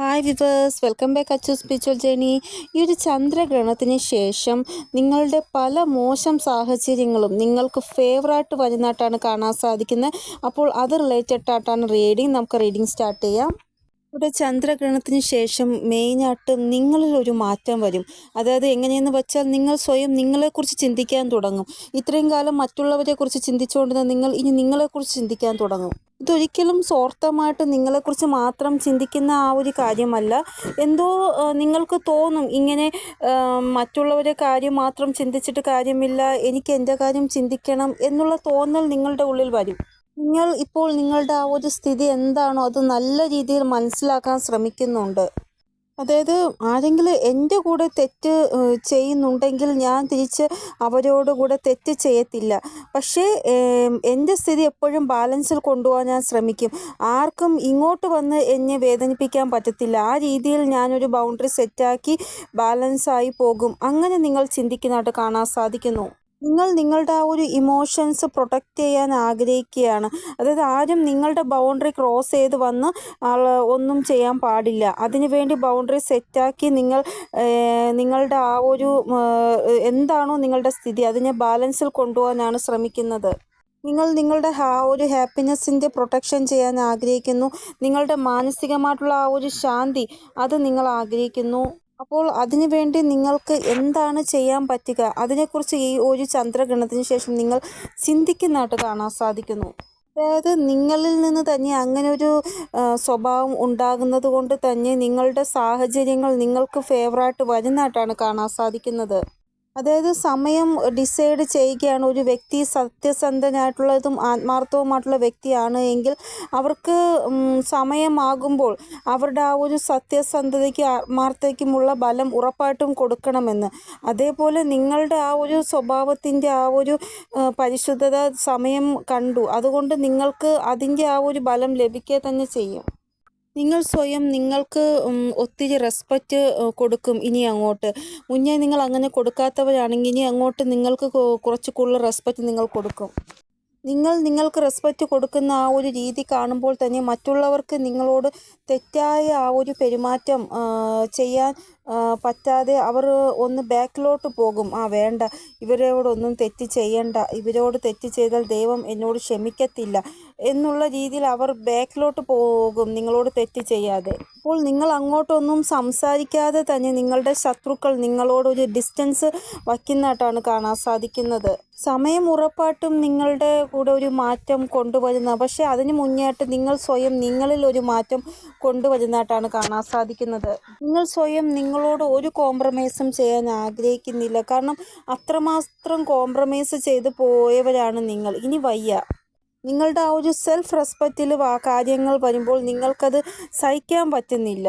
Hi viewers, welcome back Achu spiritual journey. ഈ ഒരു ചന്ദ്രഗ്രഹണത്തിന് ശേഷം നിങ്ങളുടെ പല മോശം സാഹചര്യങ്ങളും നിങ്ങൾക്ക് ഫേവറായിട്ട് വരുന്നതായിട്ടാണ് കാണാൻ സാധിക്കുന്നത്. അപ്പോൾ അത് റിലേറ്റഡ് ആയിട്ടാണ് നമുക്ക് റീഡിങ് സ്റ്റാർട്ട് ചെയ്യാം. ഇവിടെ ചന്ദ്രഗ്രഹണത്തിന് ശേഷം മെയിനായിട്ട് നിങ്ങളിൽ ഒരു മാറ്റം വരും. അതായത് എങ്ങനെയെന്ന് വെച്ചാൽ നിങ്ങൾ സ്വയം നിങ്ങളെക്കുറിച്ച് ചിന്തിക്കാൻ തുടങ്ങും. ഇത്രയും കാലം മറ്റുള്ളവരെക്കുറിച്ച് ചിന്തിച്ചുകൊണ്ടിരുന്ന നിങ്ങൾ ഇനി നിങ്ങളെക്കുറിച്ച് ചിന്തിക്കാൻ തുടങ്ങും. ഇതൊരിക്കലും സ്വാർത്ഥമായിട്ട് നിങ്ങളെക്കുറിച്ച് മാത്രം ചിന്തിക്കുന്ന ആ ഒരു കാര്യമല്ല. എന്തോ നിങ്ങൾക്ക് തോന്നും ഇങ്ങനെ മറ്റുള്ളവരുടെ കാര്യം മാത്രം ചിന്തിച്ചിട്ട് കാര്യമില്ല, എനിക്ക് എൻ്റെ കാര്യം ചിന്തിക്കണം എന്നുള്ള തോന്നൽ നിങ്ങളുടെ ഉള്ളിൽ വരും. നിങ്ങൾ ഇപ്പോൾ നിങ്ങളുടെ ആ ഒരു സ്ഥിതി എന്താണോ അത് നല്ല രീതിയിൽ മനസ്സിലാക്കാൻ ശ്രമിക്കുന്നുണ്ട്. അതായത് ആരെങ്കിലും എൻ്റെ കൂടെ തെറ്റ് ചെയ്യുന്നുണ്ടെങ്കിൽ ഞാൻ തിരിച്ച് അവരോട് കൂടെ തെറ്റ് ചെയ്യത്തില്ല. പക്ഷേ എൻ്റെ സ്ഥിതി എപ്പോഴും ബാലൻസിൽ കൊണ്ടുപോകാൻ ഞാൻ ശ്രമിക്കും. ആർക്കും ഇങ്ങോട്ട് വന്ന് എന്നെ വേദനിപ്പിക്കാൻ പറ്റത്തില്ല. ആ രീതിയിൽ ഞാനൊരു ബൗണ്ടറി സെറ്റാക്കി ബാലൻസായി പോകും. അങ്ങനെ നിങ്ങൾ ചിന്തിക്കുന്നതായിട്ട് കാണാൻ സാധിക്കുന്നു. നിങ്ങൾ നിങ്ങളുടെ ആ ഒരു ഇമോഷൻസ് പ്രൊട്ടക്റ്റ് ചെയ്യാൻ ആഗ്രഹിക്കുകയാണ്. അതായത് ആരും നിങ്ങളുടെ ബൗണ്ടറി ക്രോസ് ചെയ്ത് വന്ന് ഒന്നും ചെയ്യാൻ പാടില്ല. അതിനുവേണ്ടി ബൗണ്ടറി സെറ്റാക്കി നിങ്ങളുടെ ആ ഒരു എന്താണോ നിങ്ങളുടെ സ്ഥിതി അതിനെ ബാലൻസിൽ കൊണ്ടുപോകാനാണ് ശ്രമിക്കുന്നത്. നിങ്ങൾ നിങ്ങളുടെ ഒരു ഹാപ്പിനെസ്സിൻ്റെ പ്രൊട്ടക്ഷൻ ചെയ്യാൻ ആഗ്രഹിക്കുന്നു. നിങ്ങളുടെ മാനസികമായിട്ടുള്ള ആ ഒരു ശാന്തി അത് നിങ്ങൾ ആഗ്രഹിക്കുന്നു. അപ്പോൾ അതിനുവേണ്ടി നിങ്ങൾക്ക് എന്താണ് ചെയ്യാൻ പറ്റുക അതിനെക്കുറിച്ച് ഈ ഒരു ചന്ദ്രഗ്രഹണത്തിന് ശേഷം നിങ്ങൾ ചിന്തിക്കുന്നതായിട്ട് കാണാൻ സാധിക്കുന്നു. അതായത് നിങ്ങളിൽ നിന്ന് തന്നെ അങ്ങനെ ഒരു സ്വഭാവം ഉണ്ടാകുന്നത് കൊണ്ട് തന്നെ നിങ്ങളുടെ സാഹചര്യങ്ങൾ നിങ്ങൾക്ക് ഫേവറായിട്ട് വരുന്നതായിട്ടാണ് കാണാൻ സാധിക്കുന്നത്. അതായത് സമയം ഡിസൈഡ് ചെയ്യുകയാണ്. ഒരു വ്യക്തി സത്യസന്ധനായിട്ടുള്ളതും ആത്മാർത്ഥവുമായിട്ടുള്ള വ്യക്തിയാണ് എങ്കിൽ അവർക്ക് സമയമാകുമ്പോൾ അവരുടെ ആ ഒരു സത്യസന്ധതയ്ക്കും ആത്മാർത്ഥതയ്ക്കുമുള്ള ബലം ഉറപ്പായിട്ടും കൊടുക്കണമെന്ന്. അതേപോലെ നിങ്ങളുടെ ആ ഒരു സ്വഭാവത്തിൻ്റെ ആ ഒരു പരിശുദ്ധത സമയം കണ്ടു. അതുകൊണ്ട് നിങ്ങൾക്ക് അതിൻ്റെ ആ ഒരു ബലം ലഭിക്കുക തന്നെ ചെയ്യും. നിങ്ങൾ സ്വയം നിങ്ങൾക്ക് ഒത്തിരി റെസ്പെക്റ്റ് കൊടുക്കും. ഇനി അങ്ങോട്ട് മുന്നേ നിങ്ങൾ അങ്ങനെ കൊടുക്കാത്തവരാണെങ്കിൽ ഇനി അങ്ങോട്ട് നിങ്ങൾക്ക് കുറച്ച് കൂടുതൽ റെസ്പെക്റ്റ് നിങ്ങൾ കൊടുക്കും. നിങ്ങൾക്ക് റെസ്പെക്റ്റ് കൊടുക്കുന്ന ആ ഒരു രീതി കാണുമ്പോൾ തന്നെ മറ്റുള്ളവർക്ക് നിങ്ങളോട് തെറ്റായ ആ ഒരു പെരുമാറ്റം ചെയ്യാൻ പറ്റാതെ അവർ ഒന്ന് ബാക്കിലോട്ട് പോകും. വേണ്ട, ഇവരോടൊന്നും തെറ്റ് ചെയ്യണ്ട, ഇവരോട് തെറ്റ് ചെയ്താൽ ദൈവം എന്നോട് ക്ഷമിക്കത്തില്ല എന്നുള്ള രീതിയിൽ അവർ ബാക്കിലോട്ട് പോകും നിങ്ങളോട് തെറ്റ് ചെയ്യാതെ. അപ്പോൾ നിങ്ങൾ അങ്ങോട്ടൊന്നും സംസാരിക്കാതെ തന്നെ നിങ്ങളുടെ ശത്രുക്കൾ നിങ്ങളോടൊരു ഡിസ്റ്റൻസ് വയ്ക്കുന്നതായിട്ടാണ് കാണാൻ സാധിക്കുന്നത്. സമയം ഉറപ്പായിട്ടും നിങ്ങളുടെ കൂടെ ഒരു മാറ്റം കൊണ്ടുവരുന്ന, പക്ഷേ അതിന് മുന്നേയായിട്ട് നിങ്ങൾ സ്വയം നിങ്ങളിൽ ഒരു മാറ്റം കൊണ്ടുവരുന്നതായിട്ടാണ് കാണാൻ സാധിക്കുന്നത്. നിങ്ങൾ സ്വയം നിങ്ങളോട് ഒരു കോംപ്രമൈസും ചെയ്യാൻ ആഗ്രഹിക്കുന്നില്ല. കാരണം അത്രമാത്രം കോംപ്രമൈസ് ചെയ്ത് പോയവരാണ് നിങ്ങൾ. ഇനി വയ്യ. നിങ്ങളുടെ ആ ഒരു സെൽഫ് റെസ്പെക്റ്റിൽ കാര്യങ്ങൾ വരുമ്പോൾ നിങ്ങൾക്കത് സഹിക്കാൻ പറ്റുന്നില്ല.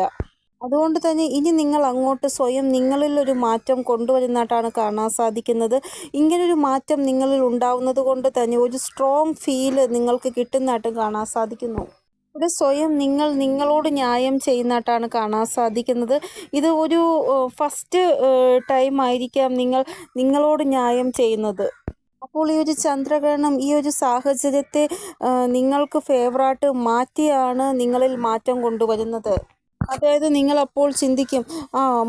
അതുകൊണ്ട് തന്നെ ഇനി നിങ്ങൾ അങ്ങോട്ട് സ്വയം നിങ്ങളിൽ ഒരു മാറ്റം കൊണ്ടുവരുന്നതായിട്ടാണ് കാണാൻ സാധിക്കുന്നത്. ഇങ്ങനൊരു മാറ്റം നിങ്ങളിൽ ഉണ്ടാവുന്നത് കൊണ്ട് തന്നെ ഒരു സ്ട്രോങ് ഫീല് നിങ്ങൾക്ക് കിട്ടുന്നതായിട്ടും കാണാൻ സാധിക്കുന്നു. ഇവിടെ സ്വയം നിങ്ങളോട് ന്യായം ചെയ്യുന്നതായിട്ടാണ് കാണാൻ സാധിക്കുന്നത്. ഇത് ഒരു ഫസ്റ്റ് ടൈം ആയിരിക്കാം നിങ്ങളോട് ന്യായം ചെയ്യുന്നത്. അപ്പോൾ ഈ ഒരു ചന്ദ്രഗ്രഹണം ഈ ഒരു സാഹചര്യത്തെ നിങ്ങൾക്ക് ഫേവറായിട്ട് മാറ്റിയാണ് നിങ്ങളിൽ മാറ്റം കൊണ്ടുവരുന്നത്. അതായത് നിങ്ങളപ്പോൾ ചിന്തിക്കും,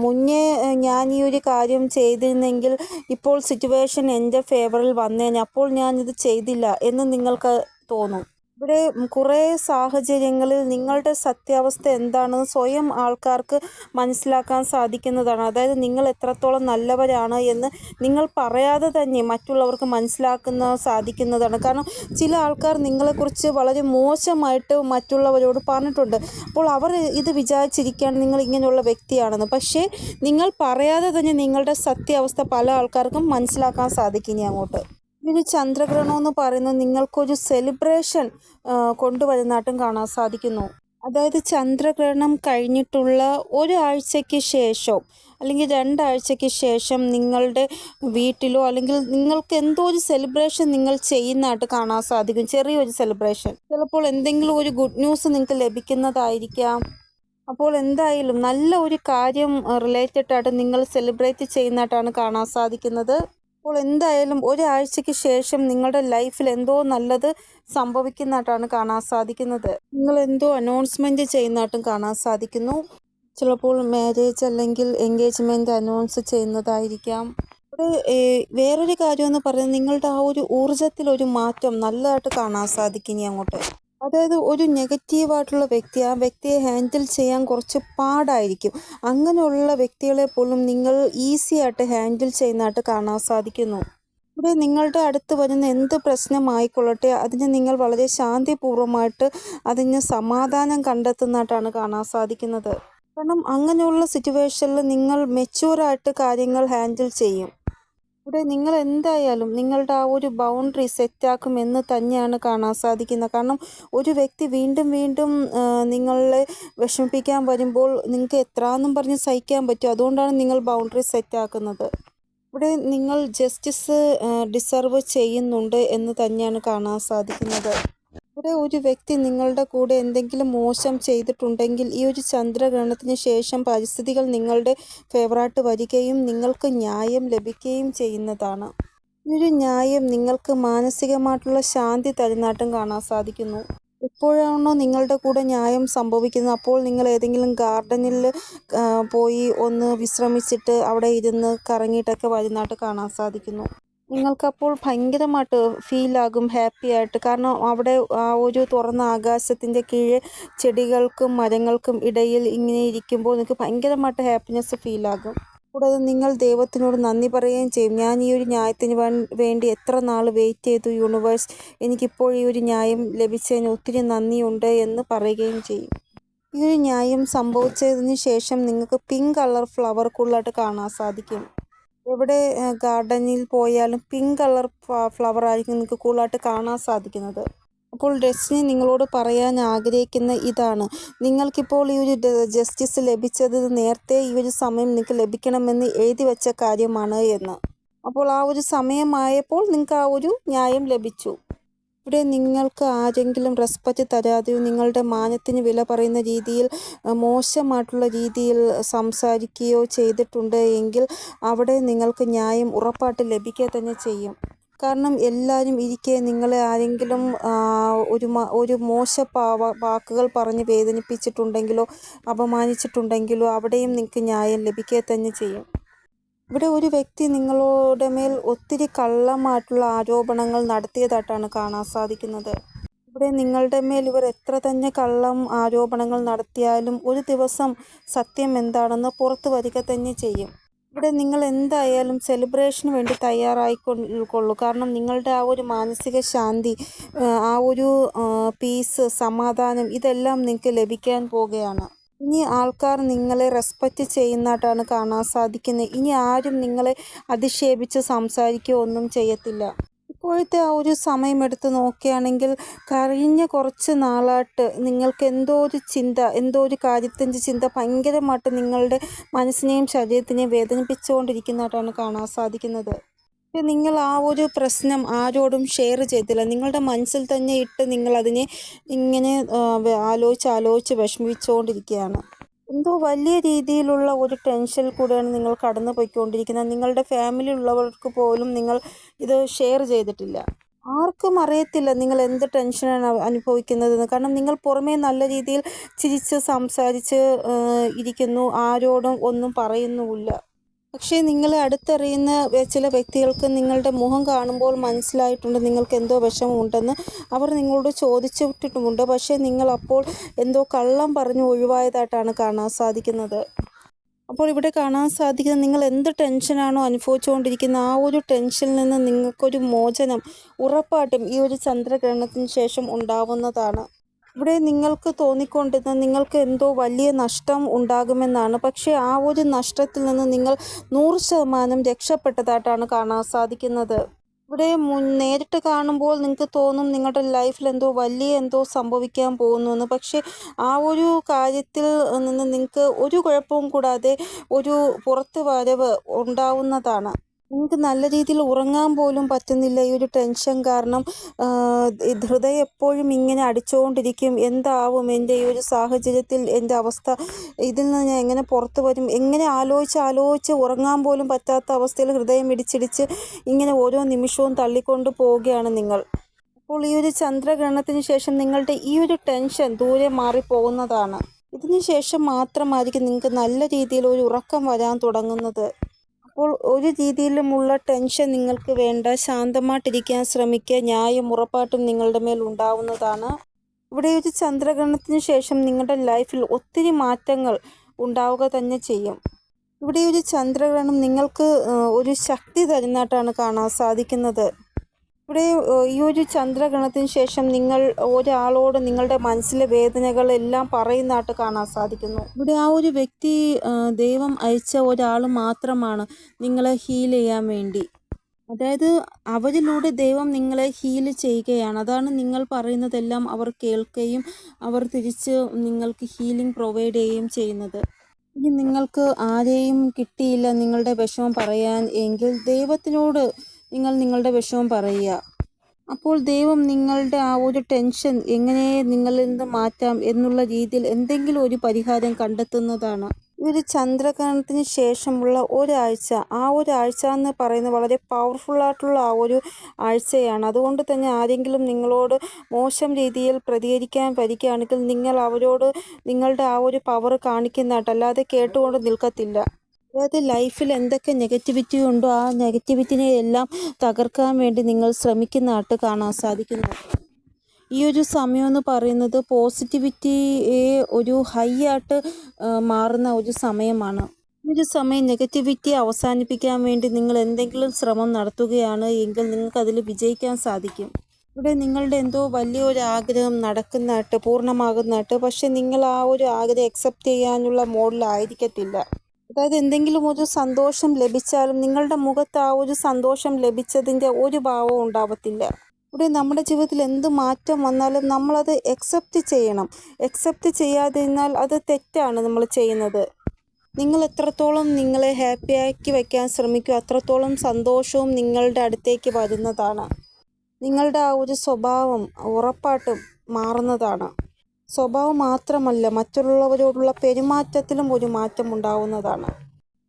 മുന്നേ ഞാൻ ഈ ഒരു കാര്യം ചെയ്തിരുന്നെങ്കിൽ ഇപ്പോൾ സിറ്റുവേഷൻ എൻ്റെ ഫേവറിൽ വന്നേനെ, അപ്പോൾ ഞാനിത് ചെയ്തില്ല എന്ന് നിങ്ങൾക്ക് തോന്നും. ഇവിടെ കുറേ സാഹചര്യങ്ങളിൽ നിങ്ങളുടെ സത്യാവസ്ഥ എന്താണെന്ന് സ്വയം ആൾക്കാർക്ക് മനസ്സിലാക്കാൻ സാധിക്കുന്നതാണ്. അതായത് നിങ്ങൾ എത്രത്തോളം നല്ലവരാണ് എന്ന് നിങ്ങൾ പറയാതെ തന്നെ മറ്റുള്ളവർക്ക് സാധിക്കുന്നതാണ്. കാരണം ചില ആൾക്കാർ നിങ്ങളെക്കുറിച്ച് വളരെ മോശമായിട്ട് മറ്റുള്ളവരോട് പറഞ്ഞിട്ടുണ്ട്. അപ്പോൾ അവർ ഇത് വിചാരിച്ചിരിക്കുകയാണ് നിങ്ങൾ ഇങ്ങനെയുള്ള വ്യക്തിയാണെന്ന്. പക്ഷേ നിങ്ങൾ പറയാതെ തന്നെ നിങ്ങളുടെ സത്യാവസ്ഥ പല ആൾക്കാർക്കും മനസ്സിലാക്കാൻ സാധിക്കും. ഇനി അങ്ങോട്ട് ഒരു ചന്ദ്രഗ്രഹണം എന്ന് പറയുന്നത് നിങ്ങൾക്കൊരു സെലിബ്രേഷൻ കൊണ്ടുവരുന്നതായിട്ടും കാണാൻ സാധിക്കുന്നു. അതായത് ചന്ദ്രഗ്രഹണം കഴിഞ്ഞിട്ടുള്ള ഒരാഴ്ചയ്ക്ക് ശേഷം അല്ലെങ്കിൽ 2 ആഴ്ചയ്ക്ക് ശേഷം നിങ്ങളുടെ വീട്ടിലോ അല്ലെങ്കിൽ നിങ്ങൾക്ക് എന്തോ ഒരു സെലിബ്രേഷൻ നിങ്ങൾ ചെയ്യുന്നതായിട്ട് കാണാൻ സാധിക്കും. ചെറിയൊരു സെലിബ്രേഷൻ, ചിലപ്പോൾ എന്തെങ്കിലും ഒരു ഗുഡ് ന്യൂസ് നിങ്ങൾക്ക് ലഭിക്കുന്നതായിരിക്കാം. അപ്പോൾ എന്തായാലും നല്ല ഒരു കാര്യം റിലേറ്റഡ് ആയിട്ട് നിങ്ങൾ സെലിബ്രേറ്റ് ചെയ്യുന്നതായിട്ടാണ് കാണാൻ സാധിക്കുന്നത്. അപ്പോൾ എന്തായാലും ഒരാഴ്ചയ്ക്ക് ശേഷം നിങ്ങളുടെ ലൈഫിൽ എന്തോ നല്ലത് സംഭവിക്കുന്നതായിട്ടാണ് കാണാൻ സാധിക്കുന്നത്. നിങ്ങൾ എന്തോ അനൗൺസ്മെൻറ്റ് ചെയ്യുന്നതായിട്ടും കാണാൻ സാധിക്കുന്നു. ചിലപ്പോൾ മാരേജ് അല്ലെങ്കിൽ എൻഗേജ്മെൻറ്റ് അനൗൺസ് ചെയ്യുന്നതായിരിക്കാം. ഇവിടെ വേറൊരു കാര്യമെന്ന് പറയുന്നത് നിങ്ങളുടെ ആ ഒരു ഊർജ്ജത്തിലൊരു മാറ്റം നല്ലതായിട്ട് കാണാൻ സാധിക്കും ഇനി അങ്ങോട്ട്. അതായത് ഒരു നെഗറ്റീവായിട്ടുള്ള വ്യക്തി, ആ വ്യക്തിയെ ഹാൻഡിൽ ചെയ്യാൻ കുറച്ച് പാടായിരിക്കും. അങ്ങനെയുള്ള വ്യക്തികളെ പോലും നിങ്ങൾ ഈസി ആയിട്ട് ഹാൻഡിൽ ചെയ്യുന്നതായിട്ട് കാണാൻ സാധിക്കുന്നു. ഇവിടെ നിങ്ങളുടെ അടുത്ത് വരുന്ന എന്ത് പ്രശ്നമായിക്കൊള്ളട്ടെ അതിനെ നിങ്ങൾ വളരെ ശാന്തിപൂർവ്വമായിട്ട് അതിന് സമാധാനം കണ്ടെത്തുന്നതായിട്ടാണ് കാണാൻ സാധിക്കുന്നത്. കാരണം അങ്ങനെയുള്ള സിറ്റുവേഷനിൽ നിങ്ങൾ മെച്യൂറായിട്ട് കാര്യങ്ങൾ ഹാൻഡിൽ ചെയ്യും. ഇവിടെ നിങ്ങൾ എന്തായാലും നിങ്ങളുടെ ആ ഒരു ബൗണ്ടറി സെറ്റാക്കുമെന്ന് തന്നെയാണ് കാണാൻ സാധിക്കുന്നത്. കാരണം ഒരു വ്യക്തി വീണ്ടും വീണ്ടും നിങ്ങളെ വിഷമിപ്പിക്കാൻ വരുമ്പോൾ നിങ്ങൾക്ക് എത്രയെന്നും പറഞ്ഞ് സഹിക്കാൻ പറ്റും. അതുകൊണ്ടാണ് നിങ്ങൾ ബൗണ്ടറി സെറ്റാക്കുന്നത്. ഇവിടെ നിങ്ങൾ ജസ്റ്റിസ് ഡിസർവ് ചെയ്യുന്നുണ്ട് എന്ന് തന്നെയാണ് കാണാൻ സാധിക്കുന്നത്. ഇവിടെ ഒരു വ്യക്തി നിങ്ങളുടെ കൂടെ എന്തെങ്കിലും മോശം ചെയ്തിട്ടുണ്ടെങ്കിൽ ഈ ഒരു ചന്ദ്രഗ്രഹണത്തിന് ശേഷം പരിസ്ഥിതികൾ നിങ്ങളുടെ ഫേവറായിട്ട് വരികയും നിങ്ങൾക്ക് ന്യായം ലഭിക്കുകയും ചെയ്യുന്നതാണ്. ഈ ഒരു ന്യായം നിങ്ങൾക്ക് മാനസികമായിട്ടുള്ള ശാന്തി തരുന്നതായിട്ടും കാണാൻ സാധിക്കുന്നു. എപ്പോഴാണോ നിങ്ങളുടെ കൂടെ ന്യായം സംഭവിക്കുന്നത് അപ്പോൾ നിങ്ങൾ ഏതെങ്കിലും ഗാർഡനിൽ പോയി ഒന്ന് വിശ്രമിച്ചിട്ട് അവിടെ ഇരുന്ന് കറങ്ങിയിട്ടൊക്കെ വരുന്നതായിട്ട് കാണാൻ സാധിക്കുന്നു. നിങ്ങൾക്കപ്പോൾ ഭയങ്കരമായിട്ട് ഫീലാകും ഹാപ്പി ആയിട്ട്. കാരണം അവിടെ ആ ഒരു തുറന്ന ആകാശത്തിൻ്റെ കീഴെ ചെടികൾക്കും മരങ്ങൾക്കും ഇടയിൽ ഇങ്ങനെ ഇരിക്കുമ്പോൾ നിങ്ങൾക്ക് ഭയങ്കരമായിട്ട് ഹാപ്പിനെസ് ഫീലാകും. കൂടാതെ നിങ്ങൾ ദൈവത്തിനോട് നന്ദി പറയുകയും ചെയ്യും. ഞാൻ ഈ ഒരു ന്യായത്തിന് വേണ്ടി എത്ര നാൾ വെയിറ്റ് ചെയ്തു യൂണിവേഴ്സ്, എനിക്കിപ്പോൾ ഈ ഒരു ന്യായം ലഭിച്ചതിന് ഒത്തിരി നന്ദിയുണ്ട് എന്ന് പറയുകയും ചെയ്യും. ഈ ഒരു ന്യായം സംഭവിച്ചതിന് ശേഷം നിങ്ങൾക്ക് പിങ്ക് കളർ ഫ്ലവർ കൂടുതലായിട്ട് കാണാൻ സാധിക്കും. എവിടെ ഗാർഡനിൽ പോയാലും പിങ്ക് കളർ ഫ്ലവർ ആയിരിക്കും നിങ്ങൾക്ക് കൂടുതലായിട്ട് കാണാൻ സാധിക്കുന്നത്. അപ്പോൾ ഡെസ്റ്റിനി നിങ്ങളോട് പറയാൻ ആഗ്രഹിക്കുന്ന ഇതാണ്, നിങ്ങൾക്കിപ്പോൾ ഈ ഒരു ജസ്റ്റിസ് ലഭിച്ചത് നേരത്തെ ഈ ഒരു സമയം നിങ്ങൾക്ക് ലഭിക്കണമെന്ന് എഴുതി വെച്ച കാര്യമാണ് എന്ന്. അപ്പോൾ ആ ഒരു സമയമായപ്പോൾ നിങ്ങൾക്ക് ആ ഒരു ന്യായം ലഭിച്ചു. ഇവിടെ നിങ്ങൾക്ക് ആരെങ്കിലും റെസ്പെക്റ്റ് തരാതെയോ നിങ്ങളുടെ മാനത്തിന് വില പറയുന്ന രീതിയിൽ മോശമായിട്ടുള്ള രീതിയിൽ സംസാരിക്കുകയോ ചെയ്തിട്ടുണ്ട് എങ്കിൽ അവിടെ നിങ്ങൾക്ക് ന്യായം ഉറപ്പായിട്ട് ലഭിക്കുക തന്നെ ചെയ്യും. കാരണം എല്ലാവരും ഇരിക്കെ നിങ്ങളെ ആരെങ്കിലും ഒരു വാക്കുകൾ പറഞ്ഞ് വേദനിപ്പിച്ചിട്ടുണ്ടെങ്കിലോ അപമാനിച്ചിട്ടുണ്ടെങ്കിലോ അവിടെയും നിങ്ങൾക്ക് ന്യായം ലഭിക്കുക തന്നെ ചെയ്യും. ഇവിടെ ഒരു വ്യക്തി നിങ്ങളുടെ മേൽ ഒത്തിരി കള്ളമായിട്ടുള്ള ആരോപണങ്ങൾ നടത്തിയതായിട്ടാണ് കാണാൻ സാധിക്കുന്നത്. ഇവിടെ നിങ്ങളുടെ മേൽ ഇവർ എത്ര തന്നെ കള്ളം ആരോപണങ്ങൾ നടത്തിയാലും ഒരു ദിവസം സത്യം എന്താണെന്ന് പുറത്തു വരിക തന്നെ ചെയ്യും. ഇവിടെ നിങ്ങൾ എന്തായാലും സെലിബ്രേഷന് വേണ്ടി തയ്യാറായിക്കൊള്ളൂ. കാരണം നിങ്ങളുടെ ആ ഒരു മാനസിക ശാന്തി, ആ ഒരു പീസ്, സമാധാനം ഇതെല്ലാം നിങ്ങൾക്ക് ലഭിക്കാൻ പോവുകയാണ്. ഇനി ആൾക്കാർ നിങ്ങളെ റെസ്പെക്റ്റ് ചെയ്യുന്നതായിട്ടാണ് കാണാൻ സാധിക്കുന്നത്. ഇനി ആരും നിങ്ങളെ അധിക്ഷേപിച്ച് സംസാരിക്കുകയോ ഒന്നും ചെയ്യത്തില്ല. ഇപ്പോഴത്തെ ആ ഒരു സമയം എടുത്ത് നോക്കുകയാണെങ്കിൽ കഴിഞ്ഞ കുറച്ച് നാളായിട്ട് നിങ്ങൾക്ക് എന്തോ ഒരു കാര്യത്തിൻ്റെ ചിന്ത ഭയങ്കരമായിട്ട് നിങ്ങളുടെ മനസ്സിനെയും ശരീരത്തിനെയും വേദനിപ്പിച്ചുകൊണ്ടിരിക്കുന്നതായിട്ടാണ് കാണാൻ സാധിക്കുന്നത്. നിങ്ങൾ ആ ഒരു പ്രശ്നം ആരോടും ഷെയർ ചെയ്തില്ല. നിങ്ങളുടെ മനസ്സിൽ തന്നെ ഇട്ട് നിങ്ങളതിനെ ഇങ്ങനെ ആലോചിച്ച് വിഷമിച്ചുകൊണ്ടിരിക്കുകയാണ്. എന്തോ വലിയ രീതിയിലുള്ള ഒരു ടെൻഷനിൽ കൂടെയാണ് നിങ്ങൾ കടന്നു പോയിക്കൊണ്ടിരിക്കുന്നത്. നിങ്ങളുടെ ഫാമിലിയിലുള്ളവർക്ക് പോലും നിങ്ങൾ ഇത് ഷെയർ ചെയ്തിട്ടില്ല. ആർക്കും അറിയത്തില്ല നിങ്ങൾ എന്ത് ടെൻഷനാണ് അനുഭവിക്കുന്നതെന്ന്. കാരണം നിങ്ങൾ പുറമേ നല്ല രീതിയിൽ ചിരിച്ച് സംസാരിച്ച് ഇരിക്കുന്നു, ആരോടും ഒന്നും പറയുന്നുമില്ല. പക്ഷേ നിങ്ങളെ അടുത്തറിയുന്ന ചില വ്യക്തികൾക്ക് നിങ്ങളുടെ മുഖം കാണുമ്പോൾ മനസ്സിലായിട്ടുണ്ട് നിങ്ങൾക്ക് എന്തോ വിഷമമുണ്ടെന്ന്. അവർ നിങ്ങളോട് ചോദിച്ചിട്ടുമുണ്ട്. പക്ഷേ നിങ്ങൾ അപ്പോൾ എന്തോ കള്ളം പറഞ്ഞ് ഒഴിവായതായിട്ടാണ് കാണാൻ സാധിക്കുന്നത്. അപ്പോൾ ഇവിടെ കാണാൻ സാധിക്കുന്നത് നിങ്ങൾ എന്ത് ടെൻഷനാണോ അനുഭവിച്ചുകൊണ്ടിരിക്കുന്നത് ആ ഒരു ടെൻഷനിൽ നിന്ന് നിങ്ങൾക്കൊരു മോചനം ഉറപ്പായിട്ടും ഈ ഒരു ചന്ദ്രഗ്രഹണത്തിന് ശേഷം ഉണ്ടാവുന്നതാണ്. ഇവിടെ നിങ്ങൾക്ക് തോന്നിക്കൊണ്ടിരുന്ന നിങ്ങൾക്ക് എന്തോ വലിയ നഷ്ടം ഉണ്ടാകുമെന്നാണ്. പക്ഷേ ആ ഒരു നഷ്ടത്തിൽ നിന്ന് നിങ്ങൾ 100% രക്ഷപ്പെട്ടതായിട്ടാണ് കാണാൻ സാധിക്കുന്നത്. ഇവിടെ നേരിട്ട് കാണുമ്പോൾ നിങ്ങൾക്ക് തോന്നും നിങ്ങളുടെ ലൈഫിൽ എന്തോ സംഭവിക്കാൻ പോകുന്നു. പക്ഷേ ആ ഒരു കാര്യത്തിൽ നിന്ന് നിങ്ങൾക്ക് ഒരു കുഴപ്പവും കൂടാതെ ഒരു പുറത്ത് വരവ് ഉണ്ടാവുന്നതാണ്. നിങ്ങൾക്ക് നല്ല രീതിയിൽ ഉറങ്ങാൻ പോലും പറ്റുന്നില്ല ഈ ഒരു ടെൻഷൻ കാരണം. ഹൃദയം എപ്പോഴും ഇങ്ങനെ അടിച്ചുകൊണ്ടിരിക്കും. എന്താവും എൻ്റെ ഈ ഒരു സാഹചര്യത്തിൽ എൻ്റെ അവസ്ഥ, ഇതിൽ നിന്ന് ഞാൻ എങ്ങനെ പുറത്ത് വരും, എങ്ങനെ ആലോചിച്ച് ഉറങ്ങാൻ പോലും പറ്റാത്ത അവസ്ഥയിൽ ഹൃദയം ഇടിച്ചിടിച്ച് ഇങ്ങനെ ഓരോ നിമിഷവും തള്ളിക്കൊണ്ട് പോവുകയാണ് നിങ്ങൾ. അപ്പോൾ ഈ ഒരു ചന്ദ്രഗ്രഹണത്തിന് ശേഷം നിങ്ങളുടെ ഈ ഒരു ടെൻഷൻ ദൂരെ മാറിപ്പോകുന്നതാണ്. ഇതിന് ശേഷം മാത്രമായിരിക്കും നിങ്ങൾക്ക് നല്ല രീതിയിൽ ഒരു ഉറക്കം വരാൻ തുടങ്ങുന്നത്. അപ്പോൾ ഒരു രീതിയിലുമുള്ള ടെൻഷൻ നിങ്ങൾക്ക് വേണ്ട. ശാന്തമായിട്ടിരിക്കാൻ ശ്രമിക്കുക. ന്യായം ഉറപ്പായിട്ടും നിങ്ങളുടെ മേൽ ഉണ്ടാവുന്നതാണ്. ഇവിടെ ഒരു ചന്ദ്രഗ്രഹണത്തിന് ശേഷം നിങ്ങളുടെ ലൈഫിൽ ഒത്തിരി മാറ്റങ്ങൾ ഉണ്ടാവുക തന്നെ ചെയ്യും. ഇവിടെ ഒരു ചന്ദ്രഗ്രഹണം നിങ്ങൾക്ക് ഒരു ശക്തി തരുന്നതായിട്ടാണ് കാണാൻ സാധിക്കുന്നത്. ഇവിടെ ഈ ഒരു ചന്ദ്രഗ്രഹണത്തിന് ശേഷം നിങ്ങൾ ഒരാളോട് നിങ്ങളുടെ മനസ്സിലെ വേദനകളെല്ലാം പറയുന്നതായിട്ട് കാണാൻ സാധിക്കുന്നു. ഇവിടെ ആ ഒരു വ്യക്തി ദൈവം അയച്ച ഒരാൾ മാത്രമാണ് നിങ്ങളെ ഹീൽ ചെയ്യാൻ വേണ്ടി. അതായത് അവരിലൂടെ ദൈവം നിങ്ങളെ ഹീൽ ചെയ്യുകയാണ്. അതാണ് നിങ്ങൾ പറയുന്നതെല്ലാം അവർ കേൾക്കുകയും അവർ തിരിച്ച് നിങ്ങൾക്ക് ഹീലിംഗ് പ്രൊവൈഡ് ചെയ്യുകയും ചെയ്യുന്നത്. ഇനി നിങ്ങൾക്ക് ആരെയും കിട്ടിയില്ല നിങ്ങളുടെ വിഷമം പറയാൻ എങ്കിൽ ദൈവത്തിനോട് നിങ്ങൾ നിങ്ങളുടെ വിഷമം പറയുക. അപ്പോൾ ദൈവം നിങ്ങളുടെ ആ ഒരു ടെൻഷൻ എങ്ങനെ നിങ്ങളിൽ നിന്ന് മാറ്റാം എന്നുള്ള രീതിയിൽ എന്തെങ്കിലും ഒരു പരിഹാരം കണ്ടെത്തുന്നതാണ്. ഈ ഒരു ചന്ദ്രഗ്രഹണത്തിന് ശേഷമുള്ള ഒരാഴ്ച, ആ ഒരാഴ്ച എന്ന് പറയുന്നത് വളരെ പവർഫുള്ളായിട്ടുള്ള ആ ഒരു ആഴ്ചയാണ്. അതുകൊണ്ട് തന്നെ ആരെങ്കിലും നിങ്ങളോട് മോശം രീതിയിൽ പ്രതികരിക്കാൻ വരികയാണെങ്കിൽ നിങ്ങൾ അവരോട് നിങ്ങളുടെ ആ ഒരു പവർ കാണിക്കുന്നതായിട്ട്, അല്ലാതെ കേട്ടുകൊണ്ട് നിൽക്കത്തില്ല. അതായത് ലൈഫിൽ എന്തൊക്കെ നെഗറ്റിവിറ്റി ഉണ്ടോ ആ നെഗറ്റിവിറ്റിനെ എല്ലാം തകർക്കാൻ വേണ്ടി നിങ്ങൾ ശ്രമിക്കുന്നതായിട്ട് കാണാൻ സാധിക്കുന്നു. ഈ ഒരു സമയം എന്ന് പറയുന്നത് പോസിറ്റിവിറ്റിയെ ഒരു ഹൈ ആയിട്ട് മാറുന്ന ഒരു സമയമാണ്. ഈ ഒരു സമയം നെഗറ്റിവിറ്റി അവസാനിപ്പിക്കാൻ വേണ്ടി നിങ്ങൾ എന്തെങ്കിലും ശ്രമം നടത്തുകയാണ് എങ്കിൽ നിങ്ങൾക്ക് അതിൽ വിജയിക്കാൻ സാധിക്കും. ഇവിടെ നിങ്ങളുടെ എന്തോ വലിയൊരു ആഗ്രഹം നടക്കുന്നതായിട്ട്, പൂർണ്ണമാകുന്നതായിട്ട്, പക്ഷെ നിങ്ങൾ ആ ഒരു ആഗ്രഹം അക്സെപ്റ്റ് ചെയ്യാനുള്ള മോഡിലായിരിക്കത്തില്ല. അതായത് എന്തെങ്കിലും ഒരു സന്തോഷം ലഭിച്ചാലും നിങ്ങളുടെ മുഖത്ത് ആ ഒരു സന്തോഷം ലഭിച്ചതിൻ്റെ ഒരു ഭാവവും ഉണ്ടാവത്തില്ല. ഇവിടെ നമ്മുടെ ജീവിതത്തിൽ എന്ത് മാറ്റം വന്നാലും നമ്മളത് അക്സെപ്റ്റ് ചെയ്യണം. അക്സെപ്റ്റ് ചെയ്യാതിരുന്നാൽ അത് തെറ്റാണ് നമ്മൾ ചെയ്യുന്നത്. നിങ്ങൾ എത്രത്തോളം നിങ്ങളെ ഹാപ്പിയാക്കി വയ്ക്കാൻ ശ്രമിക്കുക അത്രത്തോളം സന്തോഷവും നിങ്ങളുടെ അടുത്തേക്ക് വരുന്നതാണ്. നിങ്ങളുടെ ആ ഒരു സ്വഭാവം ഉറപ്പായിട്ടും മാറുന്നതാണ്. സ്വഭാവം മാത്രമല്ല, മറ്റുള്ളവരോടുള്ള പെരുമാറ്റത്തിലും ഒരു മാറ്റം ഉണ്ടാവുന്നതാണ്.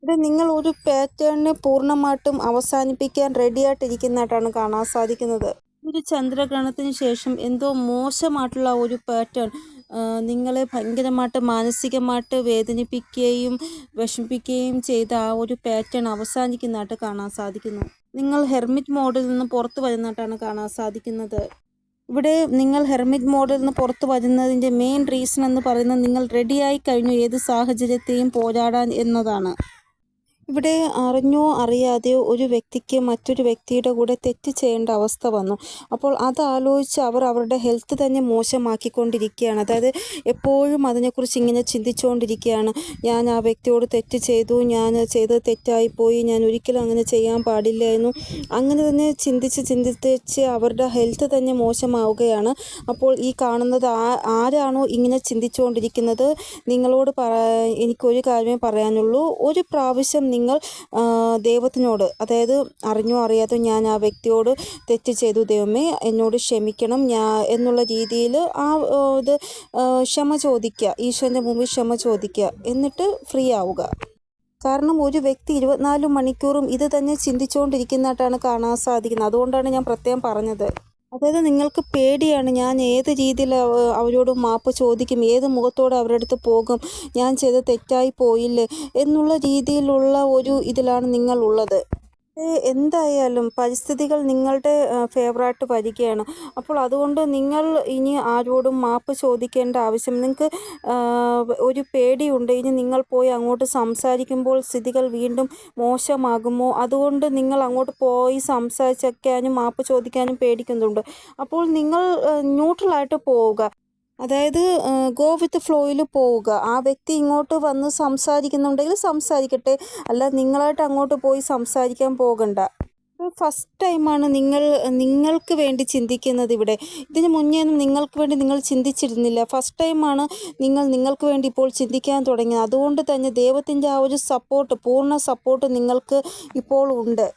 ഇവിടെ നിങ്ങൾ ഒരു പാറ്റേണിനെ പൂർണ്ണമായിട്ടും അവസാനിപ്പിക്കാൻ റെഡിയായിട്ടിരിക്കുന്നതായിട്ടാണ് കാണാൻ സാധിക്കുന്നത്. ഒരു ചന്ദ്രഗ്രഹണത്തിന് ശേഷം എന്തോ മോശമായിട്ടുള്ള ഒരു പാറ്റേൺ നിങ്ങളെ ഭയങ്കരമായിട്ട് മാനസികമായിട്ട് വേദനിപ്പിക്കുകയും വിഷമിപ്പിക്കുകയും ചെയ്ത ആ ഒരു പാറ്റേൺ അവസാനിക്കുന്നതായിട്ട് കാണാൻ സാധിക്കുന്നു. നിങ്ങൾ ഹെർമിറ്റ് മോഡിൽ നിന്ന് പുറത്തു വരുന്നതായിട്ടാണ് കാണാൻ സാധിക്കുന്നത്. ഇവിടെ നിങ്ങൾ ഹെർമിറ്റ് മോഡിൽ നിന്ന് പുറത്തു വരുന്നതിൻ്റെ മെയിൻ റീസൺ എന്ന് പറയുന്നത് നിങ്ങൾ റെഡിയായി കഴിഞ്ഞു ഏത് സാഹചര്യത്തെയും പോരാടാൻ എന്നതാണ്. ഇവിടെ അറിഞ്ഞോ അറിയാതെയോ ഒരു വ്യക്തിക്ക് മറ്റൊരു വ്യക്തിയുടെ കൂടെ തെറ്റ് ചെയ്യേണ്ട അവസ്ഥ വന്നു. അപ്പോൾ അതാലോചിച്ച് അവർ അവരുടെ ഹെൽത്ത് തന്നെ മോശമാക്കിക്കൊണ്ടിരിക്കുകയാണ്. അതായത് എപ്പോഴും അതിനെക്കുറിച്ച് ഇങ്ങനെ ചിന്തിച്ചുകൊണ്ടിരിക്കുകയാണ്. ഞാൻ ആ വ്യക്തിയോട് തെറ്റ് ചെയ്തു, ഞാൻ ചെയ്തത് തെറ്റായിപ്പോയി, ഞാൻ ഒരിക്കലും അങ്ങനെ ചെയ്യാൻ പാടില്ലായിരുന്നു. അങ്ങനെ തന്നെ ചിന്തിച്ച് അവരുടെ ഹെൽത്ത് തന്നെ മോശമാവുകയാണ്. അപ്പോൾ ഈ കാണുന്നത് ആരാണോ ഇങ്ങനെ ചിന്തിച്ചുകൊണ്ടിരിക്കുന്നത്, നിങ്ങളോട് എനിക്കൊരു കാര്യമേ പറയാനുള്ളൂ. ഒരു പ്രാവശ്യം നിങ്ങൾ ദൈവത്തിനോട്, അതായത് അറിഞ്ഞോ അറിയാതെ ഞാൻ ആ വ്യക്തിയോട് തെറ്റ് ചെയ്തു, ദൈവമേ എന്നോട് ക്ഷമിക്കണം എന്നുള്ള രീതിയിൽ ഇത് ക്ഷമ ചോദിക്കുക, ഈശ്വരൻ്റെ മുമ്പിൽ ക്ഷമ ചോദിക്കുക, എന്നിട്ട് ഫ്രീ ആവുക. കാരണം ഒരു വ്യക്തി 24 മണിക്കൂറും ഇത് തന്നെ ചിന്തിച്ചുകൊണ്ടിരിക്കുന്നതായിട്ടാണ് കാണാൻ സാധിക്കുന്നത്. അതുകൊണ്ടാണ് ഞാൻ പ്രത്യേകം പറഞ്ഞത്. അതായത് നിങ്ങൾക്ക് പേടിയാണ്, ഞാൻ ഏത് രീതിയിൽ അവരോട് മാപ്പ് ചോദിക്കും, ഏത് മുഖത്തോടെ അവരുടെ അടുത്ത് പോകും, ഞാൻ ചെയ്ത് തെറ്റായി പോയില്ലേ എന്നുള്ള രീതിയിലുള്ള ഒരു ഇതിലാണ് നിങ്ങളുള്ളത്. എന്തായാലും പരിസ്ഥിതികൾ നിങ്ങളുടെ ഫേവറായിട്ട് വരികയാണ്. അപ്പോൾ അതുകൊണ്ട് നിങ്ങൾ ഇനി ആരോടും മാപ്പ് ചോദിക്കേണ്ട ആവശ്യം, നിങ്ങൾക്ക് ഒരു പേടിയുണ്ട് ഇനി നിങ്ങൾ പോയി അങ്ങോട്ട് സംസാരിക്കുമ്പോൾ സ്ഥിതികൾ വീണ്ടും മോശമാകുമോ, അതുകൊണ്ട് നിങ്ങൾ അങ്ങോട്ട് പോയി സംസാരിക്കാനും മാപ്പ് ചോദിക്കാനും പേടിക്കുന്നുണ്ട്. അപ്പോൾ നിങ്ങൾ ന്യൂട്രലായിട്ട് പോവുക. അതായത് ഗോ വിത്ത് ഫ്ലോയിൽ പോവുക. ആ വ്യക്തി ഇങ്ങോട്ട് വന്ന് സംസാരിക്കുന്നുണ്ടെങ്കിൽ സംസാരിക്കട്ടെ, അല്ല നിങ്ങളായിട്ട് അങ്ങോട്ട് പോയി സംസാരിക്കാൻ പോകണ്ട. ഫസ്റ്റ് ടൈമാണ് നിങ്ങൾക്ക് വേണ്ടി ചിന്തിക്കുന്നത് ഇവിടെ. ഇതിന് മുന്നേയൊന്നും നിങ്ങൾക്ക് വേണ്ടി നിങ്ങൾ ചിന്തിച്ചിരുന്നില്ല. ഫസ്റ്റ് ടൈമാണ് നിങ്ങൾക്ക് വേണ്ടി ഇപ്പോൾ ചിന്തിക്കാൻ തുടങ്ങിയത്. അതുകൊണ്ട് തന്നെ ദൈവത്തിൻ്റെ ആ ഒരു സപ്പോർട്ട്, പൂർണ്ണ സപ്പോർട്ട് നിങ്ങൾക്ക് ഇപ്പോൾ ഉണ്ട്.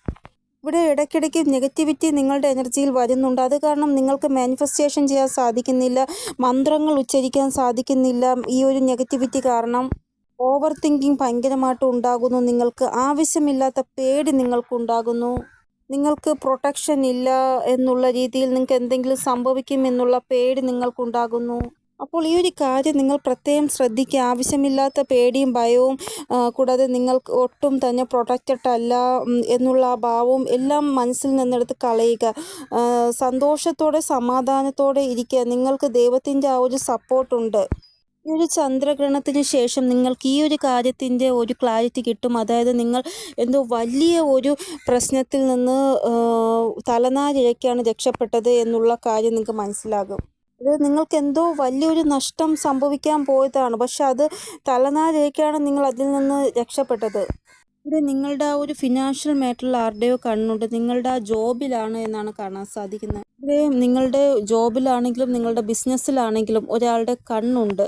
ഇവിടെ ഇടയ്ക്കിടയ്ക്ക് നെഗറ്റിവിറ്റി നിങ്ങളുടെ എനർജിയിൽ വരുന്നുണ്ട്. അത് കാരണം നിങ്ങൾക്ക് മാനിഫെസ്റ്റേഷൻ ചെയ്യാൻ സാധിക്കുന്നില്ല, മന്ത്രങ്ങൾ ഉച്ചരിക്കാൻ സാധിക്കുന്നില്ല. ഈ ഒരു നെഗറ്റിവിറ്റി കാരണം ഓവർ തിങ്കിങ് ഭയങ്കരമായിട്ട് ഉണ്ടാകുന്നു. നിങ്ങൾക്ക് ആവശ്യമില്ലാത്ത പേടി നിങ്ങൾക്കുണ്ടാകുന്നു. നിങ്ങൾക്ക് പ്രൊട്ടക്ഷൻ ഇല്ല എന്നുള്ള രീതിയിൽ നിങ്ങൾക്ക് എന്തെങ്കിലും സംഭവിക്കും എന്നുള്ള പേടി നിങ്ങൾക്കുണ്ടാകുന്നു. അപ്പോൾ ഈ ഒരു കാര്യം നിങ്ങൾ പ്രത്യേകം ശ്രദ്ധിക്കുക. ആവശ്യമില്ലാത്ത പേടിയും ഭയവും കൂടാതെ നിങ്ങൾക്ക് ഒട്ടും തന്നെ പ്രൊട്ടക്റ്റഡ് അല്ല എന്നുള്ള ആ ഭാവവും എല്ലാം മനസ്സിൽ നിന്നെടുത്ത് കളയുക. സന്തോഷത്തോടെ സമാധാനത്തോടെ ഇരിക്കുക. നിങ്ങൾക്ക് ദൈവത്തിൻ്റെ ആ ഒരു സപ്പോർട്ടുണ്ട്. ഈ ഒരു ചന്ദ്രഗ്രഹണത്തിന് ശേഷം നിങ്ങൾക്ക് ഈ ഒരു കാര്യത്തിൻ്റെ ഒരു ക്ലാരിറ്റി കിട്ടും. അതായത് നിങ്ങൾ എന്തോ വലിയ ഒരു പ്രശ്നത്തിൽ നിന്ന് തലനാരിഴയ്ക്കാണ് രക്ഷപ്പെട്ടത് എന്നുള്ള കാര്യം നിങ്ങൾക്ക് മനസ്സിലാകും. അത് നിങ്ങൾക്ക് എന്തോ വലിയൊരു നഷ്ടം സംഭവിക്കാൻ പോയതാണ്. പക്ഷെ അത് തലനാരിഴയ്ക്കാണ് നിങ്ങൾ അതിൽ നിന്ന് രക്ഷപ്പെട്ടത്. ഇവിടെ നിങ്ങളുടെ ആ ഒരു ഫിനാൻഷ്യൽ മാറ്ററിൽ ആരുടെയോ കണ്ണുണ്ട്. നിങ്ങളുടെ ആ ജോബിലാണ് എന്നാണ് കാണാൻ സാധിക്കുന്നത്. ഇവിടെ നിങ്ങളുടെ ജോബിലാണെങ്കിലും നിങ്ങളുടെ ബിസിനസ്സിലാണെങ്കിലും ഒരാളുടെ കണ്ണുണ്ട്.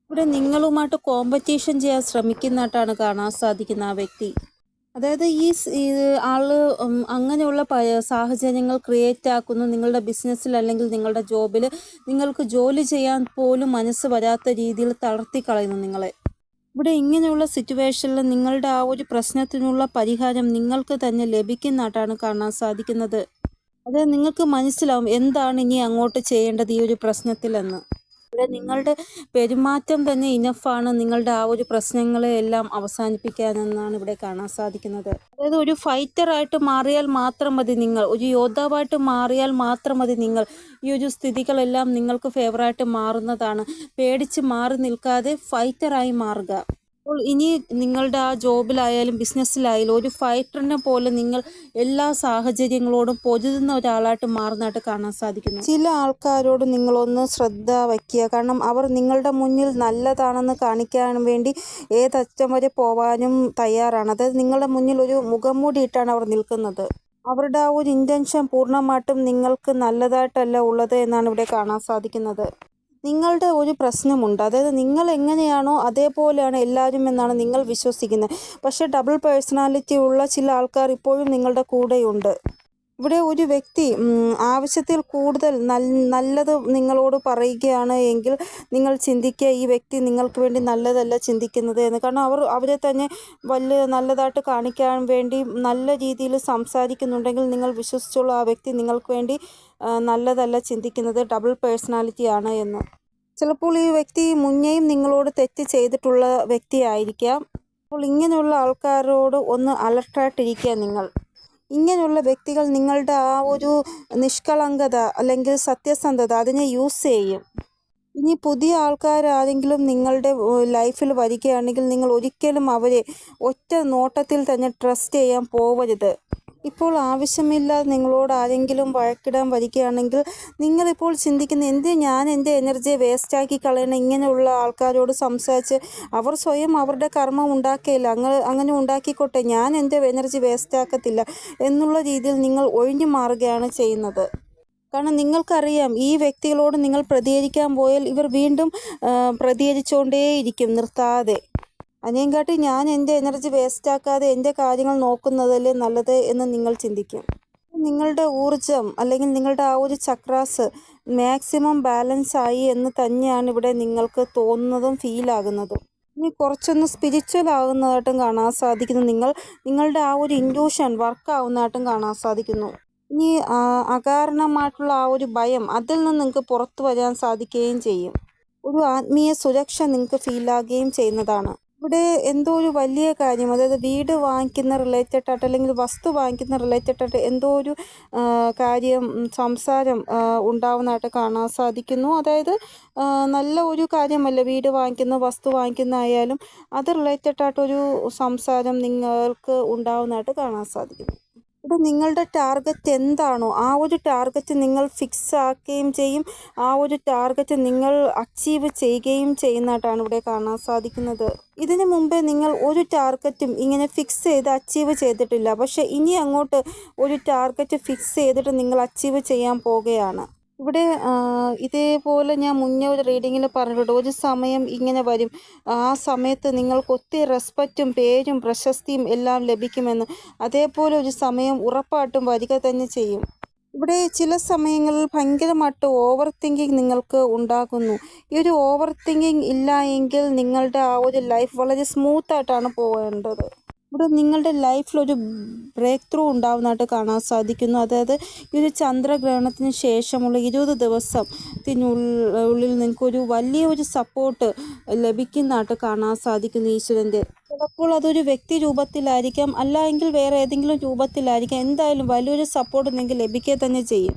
ഇവിടെ നിങ്ങളുമായിട്ട് കോമ്പറ്റീഷൻ ചെയ്യാൻ ശ്രമിക്കുന്നതായിട്ടാണ് കാണാൻ സാധിക്കുന്ന ആ വ്യക്തി. അതായത് ഈ ആള് അങ്ങനെയുള്ള സാഹചര്യങ്ങൾ ക്രിയേറ്റ് ആക്കുന്നു. നിങ്ങളുടെ ബിസിനസ്സിൽ അല്ലെങ്കിൽ നിങ്ങളുടെ ജോബിൽ നിങ്ങൾക്ക് ജോലി ചെയ്യാൻ പോലും മനസ്സ് വരാത്ത രീതിയിൽ തളർത്തി കളയുന്നു നിങ്ങളെ. ഇവിടെ ഇങ്ങനെയുള്ള സിറ്റുവേഷനിൽ നിങ്ങളുടെ ആ ഒരു പ്രശ്നത്തിനുള്ള പരിഹാരം നിങ്ങൾക്ക് തന്നെ ലഭിക്കുന്നതായിട്ടാണ് കാണാൻ സാധിക്കുന്നത്. അതായത് നിങ്ങൾക്ക് മനസ്സിലാവും എന്താണ് ഇനി അങ്ങോട്ട് ചെയ്യേണ്ടത് ഈ ഒരു പ്രശ്നത്തിലെന്ന്. ഇവിടെ നിങ്ങളുടെ പെരുമാറ്റം തന്നെ ഇനഫാണ് നിങ്ങളുടെ ആ ഒരു പ്രശ്നങ്ങളെ എല്ലാം അവസാനിപ്പിക്കാനെന്നാണ് ഇവിടെ കാണാൻ സാധിക്കുന്നത്. അതായത് ഒരു ഫൈറ്ററായിട്ട് മാറിയാൽ മാത്രം മതി നിങ്ങൾ, ഒരു യോദ്ധാവായിട്ട് മാറിയാൽ മാത്രം മതി നിങ്ങൾ. ഈ ഒരു സ്ഥിതികളെല്ലാം നിങ്ങൾക്ക് ഫേവറായിട്ട് മാറുന്നതാണ്. പേടിച്ച് മാറി നിൽക്കാതെ ഫൈറ്ററായി മാറുക. അപ്പോൾ ഇനി നിങ്ങളുടെ ആ ജോബിലായാലും ബിസിനസ്സിലായാലും ഒരു ഫൈറ്ററിനെ പോലെ നിങ്ങൾ എല്ലാ സാഹചര്യങ്ങളോടും പൊരുതുന്ന ഒരാളായിട്ട് മാറുന്നതായിട്ട് കാണാൻ സാധിക്കുന്നു. ചില ആൾക്കാരോട് നിങ്ങളൊന്ന് ശ്രദ്ധ വയ്ക്കുക. കാരണം അവർ നിങ്ങളുടെ മുന്നിൽ നല്ലതാണെന്ന് കാണിക്കാൻ വേണ്ടി ഏതറ്റം വരെ പോവാനും തയ്യാറാണ്. അതായത് നിങ്ങളുടെ മുന്നിൽ ഒരു മുഖംമൂടിയിട്ടാണ് അവർ നിൽക്കുന്നത്. അവരുടെ ആ ഒരു ഇൻറ്റൻഷൻ പൂർണ്ണമായിട്ടും നിങ്ങൾക്ക് നല്ലതായിട്ടല്ല ഉള്ളത് എന്നാണ് ഇവിടെ കാണാൻ സാധിക്കുന്നത്. നിങ്ങളുടെ ഒരു പ്രശ്നമുണ്ട്. അതായത് നിങ്ങൾ എങ്ങനെയാണോ അതേപോലെയാണ് എല്ലാവരും എന്നാണ് നിങ്ങൾ വിശ്വസിക്കുന്നത്. പക്ഷേ ഡബിൾ പേഴ്സണാലിറ്റി ഉള്ള ചില ആൾക്കാർ ഇപ്പോഴും നിങ്ങളുടെ കൂടെയുണ്ട്. ഇവിടെ ഒരു വ്യക്തി ആവശ്യത്തിൽ കൂടുതൽ നല്ലത് നിങ്ങളോട് പറയുകയാണ് എങ്കിൽ നിങ്ങൾ ചിന്തിക്കുക ഈ വ്യക്തി നിങ്ങൾക്ക് വേണ്ടി നല്ലതല്ല ചിന്തിക്കുന്നത് എന്ന്. കാരണം അവരെ തന്നെ വലിയ നല്ലതായിട്ട് കാണിക്കാൻ വേണ്ടി നല്ല രീതിയിൽ സംസാരിക്കുന്നുണ്ടെങ്കിൽ നിങ്ങൾ വിശ്വസിച്ചുള്ള ആ വ്യക്തി നിങ്ങൾക്ക് വേണ്ടി നല്ലതല്ല ചിന്തിക്കുന്നത്, ഡബിൾ പേഴ്സണാലിറ്റിയാണ് എന്ന്. ചിലപ്പോൾ ഈ വ്യക്തി മുന്നേയും നിങ്ങളോട് തെറ്റ് ചെയ്തിട്ടുള്ള വ്യക്തിയായിരിക്കാം. അപ്പോൾ ഇങ്ങനെയുള്ള ആൾക്കാരോട് ഒന്ന് അലർട്ടായിട്ടിരിക്കുക നിങ്ങൾ. ഇങ്ങനെയുള്ള വ്യക്തികൾ നിങ്ങളുടെ ആ ഒരു നിഷ്കളങ്കത അല്ലെങ്കിൽ സത്യസന്ധത അതിനെ യൂസ് ചെയ്യും. ഇനി പുതിയ ആൾക്കാരാരെങ്കിലും നിങ്ങളുടെ ലൈഫിൽ വരികയാണെങ്കിൽ നിങ്ങൾ ഒരിക്കലും അവരെ ഒറ്റ നോട്ടത്തിൽ തന്നെ ട്രസ്റ്റ് ചെയ്യാൻ പോവരുത്. ഇപ്പോൾ ആവശ്യമില്ലാതെ നിങ്ങളോട് ആരെങ്കിലും വഴക്കിടാൻ വരികയാണെങ്കിൽ നിങ്ങളിപ്പോൾ ചിന്തിക്കുന്ന ഞാൻ എൻ്റെ എനർജിയെ വേസ്റ്റാക്കി കളയണം. ഇങ്ങനെയുള്ള ആൾക്കാരോട് സംസാരിച്ച് അവർ സ്വയം അവരുടെ കർമ്മം ഉണ്ടാക്കിയില്ല, അങ്ങനെ ഉണ്ടാക്കിക്കോട്ടെ, ഞാൻ എൻ്റെ എനർജി വേസ്റ്റാക്കത്തില്ല എന്നുള്ള രീതിയിൽ നിങ്ങൾ ഒഴിഞ്ഞു മാറുകയാണ് ചെയ്യുന്നത്. കാരണം നിങ്ങൾക്കറിയാം ഈ വ്യക്തികളോട് നിങ്ങൾ പ്രതികരിക്കാൻ പോയാൽ ഇവർ വീണ്ടും പ്രതികരിച്ചുകൊണ്ടേയിരിക്കും നിർത്താതെ. അതിനെക്കാട്ടി ഞാൻ എൻ്റെ എനർജി വേസ്റ്റാക്കാതെ എൻ്റെ കാര്യങ്ങൾ നോക്കുന്നതല്ലേ നല്ലത് എന്ന് നിങ്ങൾ ചിന്തിക്കും. നിങ്ങളുടെ ഊർജം അല്ലെങ്കിൽ നിങ്ങളുടെ ആ ഒരു ചക്രാസ് മാക്സിമം ബാലൻസ് ആയി എന്ന് തന്നെയാണ് ഇവിടെ നിങ്ങൾക്ക് തോന്നുന്നതും ഫീലാകുന്നതും. ഇനി കുറച്ചൊന്ന് സ്പിരിച്വൽ ആകുന്നതായിട്ടും കാണാൻ സാധിക്കുന്നു. നിങ്ങളുടെ ആ ഒരു ഇൻറ്റ്യൂഷൻ വർക്കാവുന്നതായിട്ടും കാണാൻ സാധിക്കുന്നു. ഇനി അകാരണമായിട്ടുള്ള ആ ഒരു ഭയം അതിൽ നിന്ന് നിങ്ങൾക്ക് പുറത്തു വരാൻ സാധിക്കുകയും ചെയ്യും. ഒരു ആത്മീയ സുരക്ഷ നിങ്ങൾക്ക് ഫീലാകുകയും ചെയ്യുന്നതാണ്. ഇവിടെ എന്തോ ഒരു വലിയ കാര്യം, അതായത് വീട് വാങ്ങിക്കുന്ന റിലേറ്റഡ് ആയിട്ട് അല്ലെങ്കിൽ വസ്തു വാങ്ങിക്കുന്ന റിലേറ്റഡ് ആയിട്ട് എന്തോ ഒരു കാര്യം സംസാരം ഉണ്ടാവുന്നതായിട്ട് കാണാൻ സാധിക്കുന്നു. അതായത് നല്ല ഒരു കാര്യമല്ല വീട് വാങ്ങിക്കുന്ന വസ്തു വാങ്ങിക്കുന്ന ആയാലും അത് റിലേറ്റഡ് ആയിട്ടൊരു സംസാരം നിങ്ങൾക്ക് ഉണ്ടാവുന്നതായിട്ട് കാണാൻ സാധിക്കുന്നു. ഇവിടെ നിങ്ങളുടെ ടാർഗറ്റ് എന്താണോ ആ ഒരു ടാർഗറ്റ് നിങ്ങൾ ഫിക്സ് ആക്കുകയും ചെയ്യും. ആ ഒരു ടാർഗറ്റ് നിങ്ങൾ അച്ചീവ് ചെയ്യുകയും ചെയ്യുന്നതായിട്ടാണ് ഇവിടെ കാണാൻ സാധിക്കുന്നത്. ഇതിനു മുമ്പേ നിങ്ങൾ ഒരു ടാർഗറ്റും ഇങ്ങനെ ഫിക്സ് ചെയ്ത് അച്ചീവ് ചെയ്തിട്ടില്ല. പക്ഷേ ഇനി അങ്ങോട്ട് ഒരു ടാർഗറ്റ് ഫിക്സ് ചെയ്തിട്ട് നിങ്ങൾ അച്ചീവ് ചെയ്യാൻ പോകുകയാണ്. ഇവിടെ ഇതേപോലെ ഞാൻ മുന്നേ ഒരു റീഡിങ്ങിൽ പറഞ്ഞിട്ടുണ്ട്, ഒരു സമയം ഇങ്ങനെ വരും, ആ സമയത്ത് നിങ്ങൾക്ക് ഒത്തിരി റെസ്പെക്റ്റും പേരും പ്രശസ്തിയും എല്ലാം ലഭിക്കുമെന്ന്. അതേപോലെ ഒരു സമയം ഉറപ്പായിട്ടും വരിക തന്നെ ചെയ്യും. ഇവിടെ ചില സമയങ്ങളിൽ ഭയങ്കരമായിട്ട് ഓവർ തിങ്കിങ് നിങ്ങൾക്ക് ഉണ്ടാകുന്നു. ഈ ഒരു ഓവർ തിങ്കിങ് ഇല്ല എങ്കിൽ നിങ്ങളുടെ ആ ഒരു ലൈഫ് വളരെ സ്മൂത്തായിട്ടാണ് പോകേണ്ടത്. ഇവിടെ നിങ്ങളുടെ ലൈഫിലൊരു ബ്രേക്ക് ത്രൂ ഉണ്ടാവുന്നതായിട്ട് കാണാൻ സാധിക്കുന്നു. അതായത് ഈ ഒരു ചന്ദ്രഗ്രഹണത്തിന് ശേഷമുള്ള 20 ദിവസത്തിനുള്ളിൽ നിങ്ങൾക്കൊരു വലിയൊരു സപ്പോർട്ട് ലഭിക്കുന്നതായിട്ട് കാണാൻ സാധിക്കുന്നു ഈശ്വരൻ്റെ. ചിലപ്പോൾ അതൊരു വ്യക്തി രൂപത്തിലായിരിക്കാം, അല്ല എങ്കിൽ വേറെ ഏതെങ്കിലും രൂപത്തിലായിരിക്കാം. എന്തായാലും വലിയൊരു സപ്പോർട്ട് നിങ്ങൾക്ക് ലഭിക്കുക തന്നെ ചെയ്യും.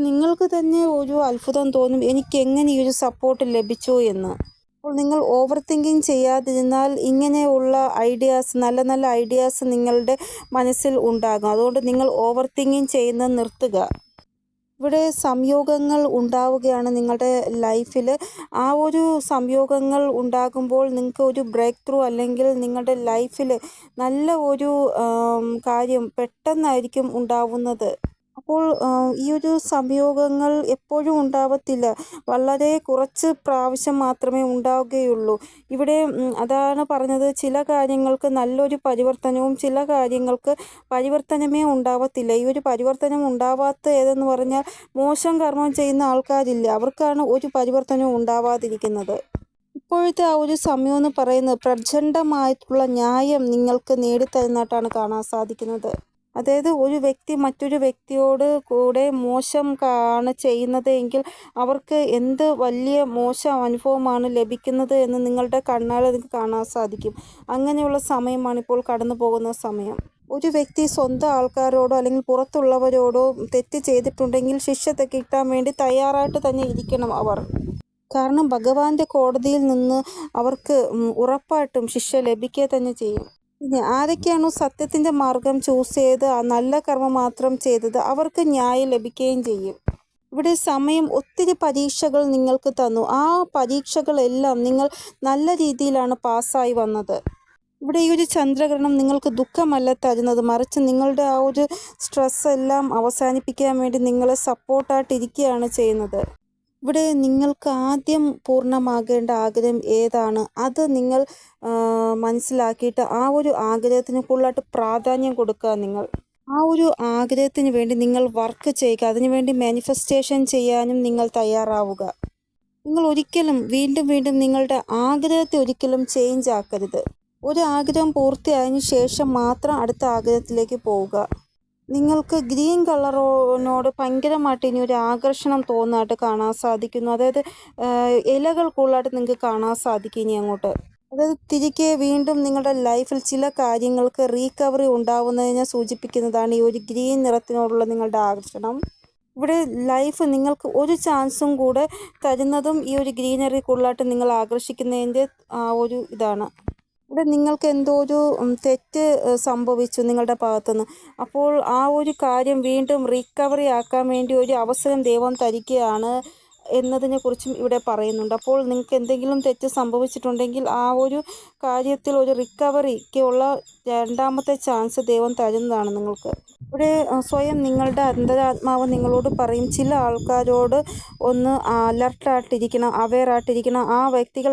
നിങ്ങൾക്ക് തന്നെ ഒരു അത്ഭുതം തോന്നും, എനിക്ക് എങ്ങനെ ഈ ഒരു സപ്പോർട്ട് ലഭിച്ചു എന്ന്. അപ്പോൾ നിങ്ങൾ ഓവർ തിങ്കിങ് ചെയ്യാതിരുന്നാൽ ഇങ്ങനെയുള്ള ഐഡിയാസ്, നല്ല നല്ല ഐഡിയാസ് നിങ്ങളുടെ മനസ്സിൽ ഉണ്ടാകും. അതുകൊണ്ട് നിങ്ങൾ ഓവർ തിങ്കിങ് ചെയ്യുന്നത് നിർത്തുക. ഇവിടെ സംയോഗങ്ങൾ ഉണ്ടാവുകയാണ് നിങ്ങളുടെ ലൈഫിൽ. ആ ഒരു സംയോഗങ്ങൾ ഉണ്ടാകുമ്പോൾ നിങ്ങൾക്ക് ഒരു ബ്രേക്ക് ത്രൂ, അല്ലെങ്കിൽ നിങ്ങളുടെ ലൈഫിൽ നല്ല ഒരു കാര്യം പെട്ടെന്നായിരിക്കും ഉണ്ടാവുന്നത്. അപ്പോൾ ഈ ഒരു സംയോഗങ്ങൾ എപ്പോഴും ഉണ്ടാവത്തില്ല, വളരെ കുറച്ച് പ്രാവശ്യം മാത്രമേ ഉണ്ടാവുകയുള്ളൂ. ഇവിടെ അതാണ് പറഞ്ഞത്, ചില കാര്യങ്ങൾക്ക് നല്ലൊരു പരിവർത്തനവും ചില കാര്യങ്ങൾക്ക് പരിവർത്തനമേ ഉണ്ടാവത്തില്ല. ഈ ഒരു പരിവർത്തനം ഉണ്ടാവാത്ത ഏതെന്ന് പറഞ്ഞാൽ മോശം കർമ്മം ചെയ്യുന്ന ആൾക്കാരില്ല, അവർക്കാണ് ഒരു പരിവർത്തനവും ഉണ്ടാവാതിരിക്കുന്നത്. ഇപ്പോഴത്തെ ആ ഒരു സമയം എന്ന് പറയുന്നത് പ്രചണ്ഡമായിട്ടുള്ള ന്യായം നിങ്ങൾക്ക് നേടിത്തരുന്നതായിട്ടാണ് കാണാൻ സാധിക്കുന്നത്. അതായത് ഒരു വ്യക്തി മറ്റൊരു വ്യക്തിയോട് കൂടെ മോശം ആണ് ചെയ്യുന്നത് എങ്കിൽ അവർക്ക് എന്ത് വലിയ മോശം അനുഭവമാണ് ലഭിക്കുന്നത് എന്ന് നിങ്ങളുടെ കണ്ണാലെ നിങ്ങൾക്ക് കാണാൻ സാധിക്കും. അങ്ങനെയുള്ള സമയമാണ് ഇപ്പോൾ കടന്നു പോകുന്ന സമയം. ഒരു വ്യക്തി സ്വന്തം ആൾക്കാരോടോ അല്ലെങ്കിൽ പുറത്തുള്ളവരോടോ തെറ്റ് ചെയ്തിട്ടുണ്ടെങ്കിൽ ശിക്ഷ കിട്ടാൻ വേണ്ടി തയ്യാറായിട്ട് തന്നെ ഇരിക്കണം അവർ. കാരണം ഭഗവാന്റെ കോടതിയിൽ നിന്ന് അവർക്ക് ഉറപ്പായിട്ടും ശിക്ഷ ലഭിക്കുക തന്നെ ചെയ്യും. പിന്നെ ആരൊക്കെയാണോ സത്യത്തിൻ്റെ മാർഗം ചൂസ് ചെയ്ത് ആ നല്ല കർമ്മം മാത്രം ചെയ്തത് അവർക്ക് ന്യായം ലഭിക്കുകയും ചെയ്യും. ഇവിടെ സമയം ഒത്തിരി പരീക്ഷകൾ നിങ്ങൾക്ക് തന്നു. ആ പരീക്ഷകളെല്ലാം നിങ്ങൾ നല്ല രീതിയിലാണ് പാസ്സായി വന്നത്. ഇവിടെ ഈ ഒരു ചന്ദ്രഗ്രഹണം നിങ്ങൾക്ക് ദുഃഖമല്ല തരുന്നത്, മറിച്ച് നിങ്ങളുടെ ആ ഒരു സ്ട്രെസ് എല്ലാം അവസാനിപ്പിക്കാൻ വേണ്ടി നിങ്ങളെ സപ്പോർട്ടായിട്ടിരിക്കുകയാണ് ചെയ്യുന്നത്. ഇവിടെ നിങ്ങൾക്ക് ആദ്യം പൂർണ്ണമാകേണ്ട ആഗ്രഹം ഏതാണ്, അത് നിങ്ങൾ മനസ്സിലാക്കിയിട്ട് ആ ഒരു ആഗ്രഹത്തിന് കൂടുതലായിട്ട് പ്രാധാന്യം കൊടുക്കുക. നിങ്ങൾ ആ ഒരു ആഗ്രഹത്തിന് വേണ്ടി നിങ്ങൾ വർക്ക് ചെയ്യുക, അതിനുവേണ്ടി മാനിഫെസ്റ്റേഷൻ ചെയ്യാനും നിങ്ങൾ തയ്യാറാവുക. നിങ്ങൾ ഒരിക്കലും വീണ്ടും വീണ്ടും നിങ്ങളുടെ ആഗ്രഹത്തെ ഒരിക്കലും ചേഞ്ച് ആക്കരുത്. ഒരു ആഗ്രഹം പൂർത്തിയായതിനു ശേഷം മാത്രം അടുത്ത ആഗ്രഹത്തിലേക്ക് പോവുക. നിങ്ങൾക്ക് ഗ്രീൻ കളറിനോട് ഭയങ്കരമായിട്ട് ഇനി ഒരു ആകർഷണം തോന്നാനായിട്ട് കാണാൻ സാധിക്കുന്നു. അതായത് ഇലകൾ കൂടുതലായിട്ട് നിങ്ങൾക്ക് കാണാൻ സാധിക്കും ഇനി അങ്ങോട്ട്. അതായത് തിരികെ വീണ്ടും നിങ്ങളുടെ ലൈഫിൽ ചില കാര്യങ്ങൾക്ക് റീകവറി ഉണ്ടാവുന്നതിനെ സൂചിപ്പിക്കുന്നതാണ് ഈ ഒരു ഗ്രീൻ നിറത്തിനോടുള്ള നിങ്ങളുടെ ആകർഷണം. ഇവിടെ ലൈഫ് നിങ്ങൾക്ക് ഒരു ചാൻസും കൂടെ തരുന്നതും ഈ ഒരു ഗ്രീനറി കൂടുതലായിട്ട് നിങ്ങൾ ആകർഷിക്കുന്നതിൻ്റെ ആ ഒരു ഇതാണ്. ഇവിടെ നിങ്ങൾക്ക് എന്തോ ഒരു തെറ്റ് സംഭവിച്ചു നിങ്ങളുടെ ഭാഗത്തുനിന്ന്. അപ്പോൾ ആ ഒരു കാര്യം വീണ്ടും റീകവറി ആക്കാൻ വേണ്ടി ഒരു അവസരം ദൈവം തരികയാണ് എന്നതിനെക്കുറിച്ചും ഇവിടെ പറയുന്നുണ്ട്. അപ്പോൾ നിങ്ങൾക്ക് എന്തെങ്കിലും തെറ്റ് സംഭവിച്ചിട്ടുണ്ടെങ്കിൽ ആ ഒരു കാര്യത്തിൽ ഒരു റിക്കവറിക്കുള്ള രണ്ടാമത്തെ ചാൻസ് ദൈവം തരുന്നതാണ് നിങ്ങൾക്ക്. ഇവിടെ സ്വയം നിങ്ങളുടെ അന്തരാത്മാവ് നിങ്ങളോട് പറയും, ചില ആൾക്കാരോട് ഒന്ന് അലർട്ടായിട്ടിരിക്കണം, അവെയറായിട്ടിരിക്കണം. ആ വ്യക്തികൾ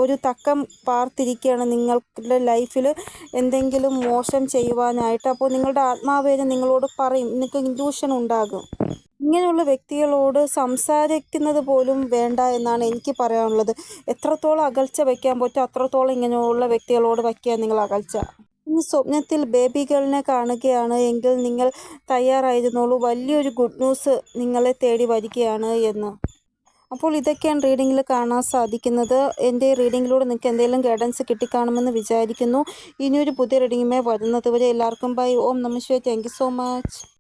ഒരു തക്കം പാർത്തിരിക്കുകയാണ് നിങ്ങളുടെ ലൈഫിൽ എന്തെങ്കിലും മോശം ചെയ്യുവാനായിട്ട്. അപ്പോൾ നിങ്ങളുടെ ആത്മാവേദന നിങ്ങളോട് പറയും, നിങ്ങൾക്ക് ഇൻട്യൂഷൻ ഉണ്ടാകും. ഇങ്ങനെയുള്ള വ്യക്തികളോട് സംസാരിക്കുന്നത് പോലും വേണ്ട എന്നാണ് എനിക്ക് പറയാനുള്ളത്. എത്രത്തോളം അകൽച്ച വയ്ക്കാൻ പറ്റുമോ അത്രത്തോളം ഇങ്ങനെയുള്ള വ്യക്തികളോട് വയ്ക്കുക നിങ്ങൾ അകൽച്ച. ഇനി സ്വപ്നത്തിൽ ബേബി ഗേളിനെ കാണുകയാണ് എങ്കിൽ നിങ്ങൾ തയ്യാറായിരുന്നോളൂ, വലിയൊരു ഗുഡ് ന്യൂസ് നിങ്ങളെ തേടി വരികയാണ് എന്ന്. അപ്പോൾ ഇതൊക്കെയാണ് റീഡിങ്ങിൽ കാണാൻ സാധിക്കുന്നത്. എൻ്റെ റീഡിങ്ങിലൂടെ നിങ്ങൾക്ക് എന്തെങ്കിലും ഗൈഡൻസ് കിട്ടിക്കാണുമെന്ന് വിചാരിക്കുന്നു. ഇനിയൊരു പുതിയ റീഡിങ്ങുമായി വരുന്നത് വരെ എല്ലാവർക്കും ബൈ. ഓം നമഃ ശിവായ. Thank you so much.